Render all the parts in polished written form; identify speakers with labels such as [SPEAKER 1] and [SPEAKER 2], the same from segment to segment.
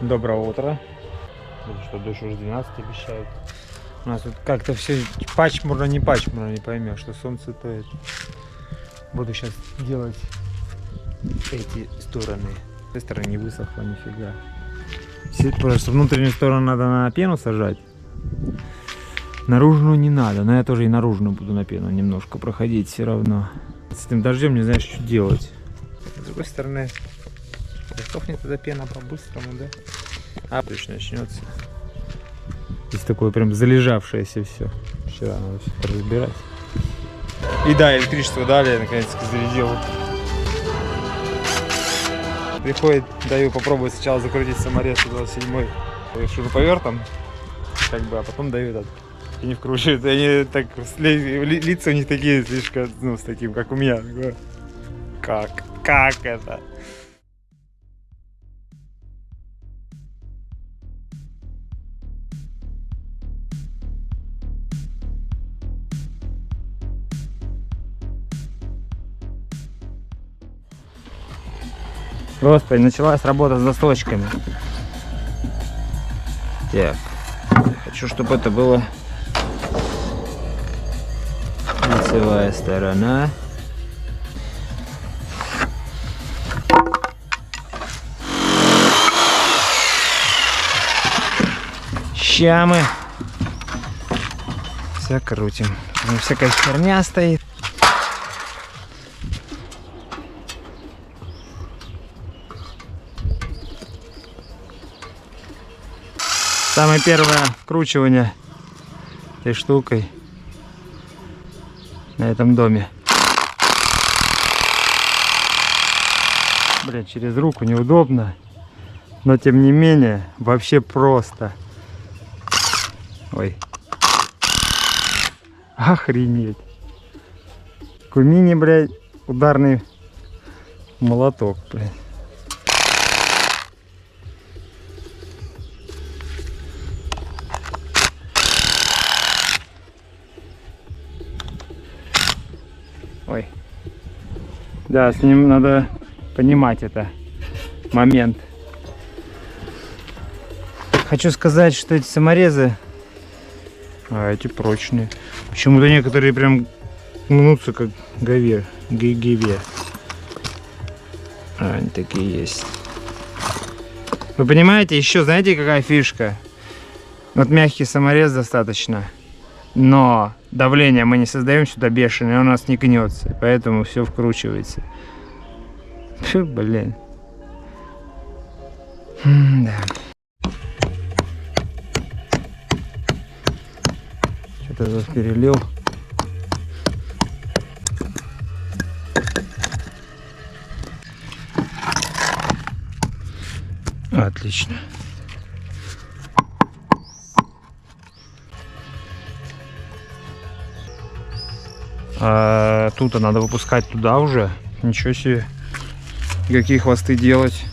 [SPEAKER 1] Доброе утро. Что дождь уже 12 обещают. У нас тут как-то все пачмурно, не поймешь, что солнце тоет. Буду сейчас делать эти стороны. С этой стороны не высохло нифига. Просто внутреннюю сторону надо на пену сажать. Наружную не надо, но я тоже и наружную буду на пену немножко проходить все равно. С этим дождем не знаешь, что делать. С другой стороны, сохнет эта пена по-быстрому, да? А точно начнется. Здесь такое прям залежавшееся все. Вчера надо все разбирать. И да, электричество дали, я наконец-таки зарядил. Приходит, даю попробовать сначала закрутить саморез 27-й шуруповертом, как бы, а потом даю этот. И не вкручивают. Они так, лица у них такие слишком, ну, с таким, как у меня. Как это? Господи, началась работа с досточками. Так, хочу, чтобы это было лицевая сторона. Ща мы все крутим. Там всякая херня стоит. Самое первое вкручивание этой штукой на этом доме. Блин, через руку неудобно, но тем не менее вообще просто. Ой, охренеть. Такой мини, блядь, ударный молоток, блядь. Ой. Да, с ним надо понимать это момент. Хочу сказать, что эти саморезы, эти прочные. Почему-то некоторые прям гнутся как гевер. Они такие есть. Вы понимаете, еще знаете какая фишка? Вот мягкий саморез достаточно. Но давление мы не создаем сюда бешеное, у нас не гнется, поэтому все вкручивается. Фу, блин. Да. Что-то тут перелил. Отлично. А тут надо выпускать туда уже. Ничего себе. Какие хвосты делать.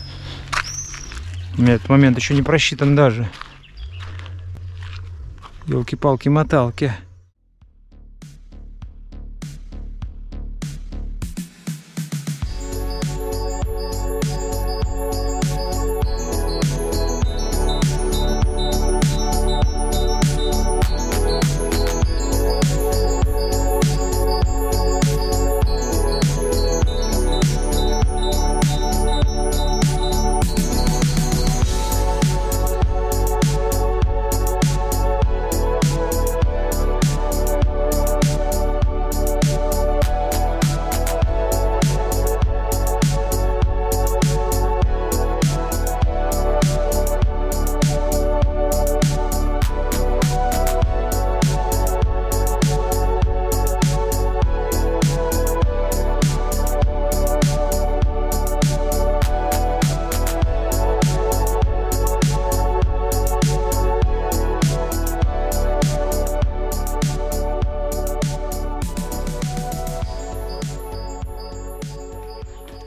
[SPEAKER 1] У меня этот момент еще не просчитан даже. Ёлки-палки-моталки.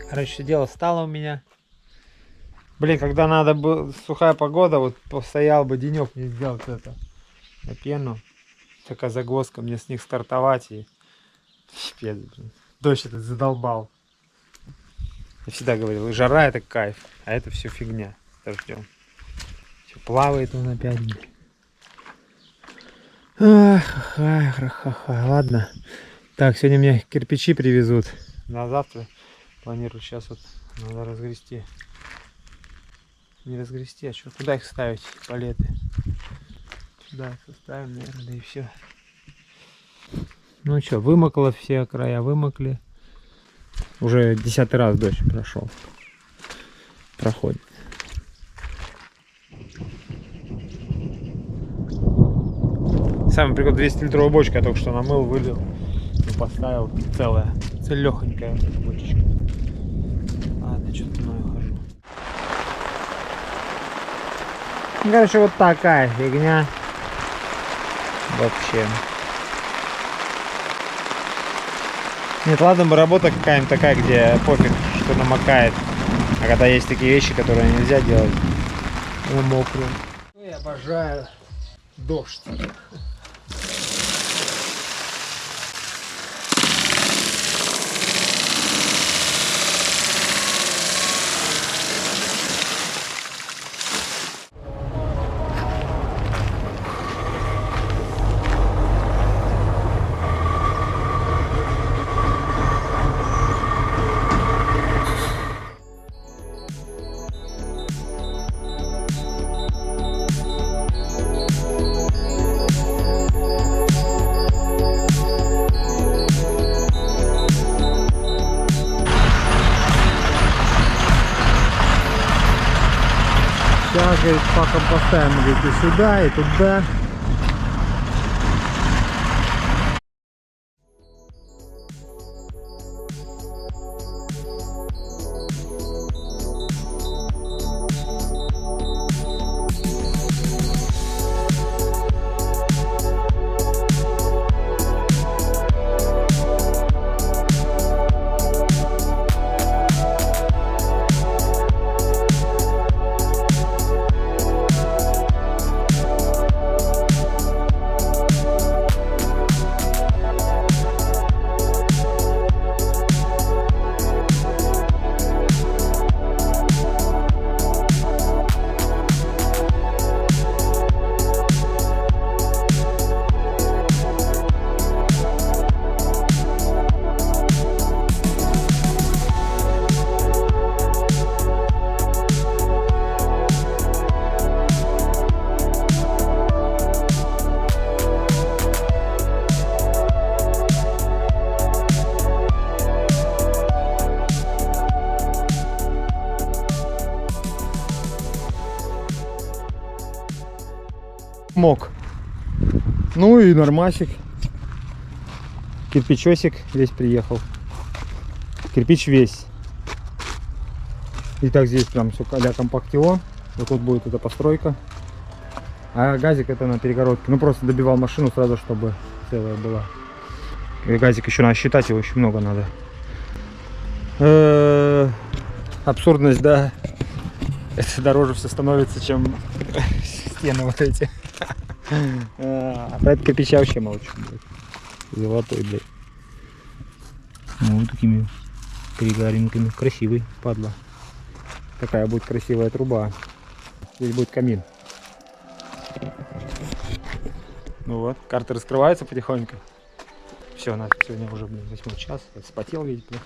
[SPEAKER 1] Короче, дело стало у меня. Блин, когда надо было, сухая погода, вот постоял бы денек, не сделать это на пену. Такая загвоздка, мне с них стартовать и... Пипец, блин. Дождь этот задолбал. Я всегда говорил, и жара это кайф, а это все фигня. Дождем. Все плавает он опять. Ха-ха-ха. Ладно. Так, сегодня мне кирпичи привезут. На завтра планирую. Сейчас вот надо разгрести. Не разгрести, а что? Куда их ставить? Палеты. Сюда их составим, наверное, да и все. Ну что, вымокло, все края вымокли. Уже 10-й раз дождь прошел. Проходит. Самый прикол, 200-литровая бочка, я только что намыл, вылил и поставил. Целая, целехонькая бочечка. Ладно, что-то мною хожу. Ну, короче, вот такая фигня. Вообще. Нет, ладно бы работа какая-нибудь такая, где пофиг, что намокает. А когда есть такие вещи, которые нельзя делать на мокрую. Я обожаю дождь. Сейчас, говорит, пока поставим, говорит, и сюда, и туда. Мог. Ну и нормасик. Кирпичосик весь приехал. Кирпич весь. И так здесь прям все а-ля компактио. Вот тут будет эта постройка. А газик это на перегородке. Ну просто добивал машину сразу, чтобы целая была. И газик еще надо считать, его еще много надо. Абсурдность, да. Это дороже все становится, чем стены вот эти. Про это кирпича вообще молчу. Золотой, блядь. Ну, вот такими кригаринками. Красивый, падла. Такая будет красивая труба. Здесь будет камин. Ну вот, карта раскрывается потихоньку. Все, у нас сегодня уже, блин, 8 час. Я вспотел, видите, блин.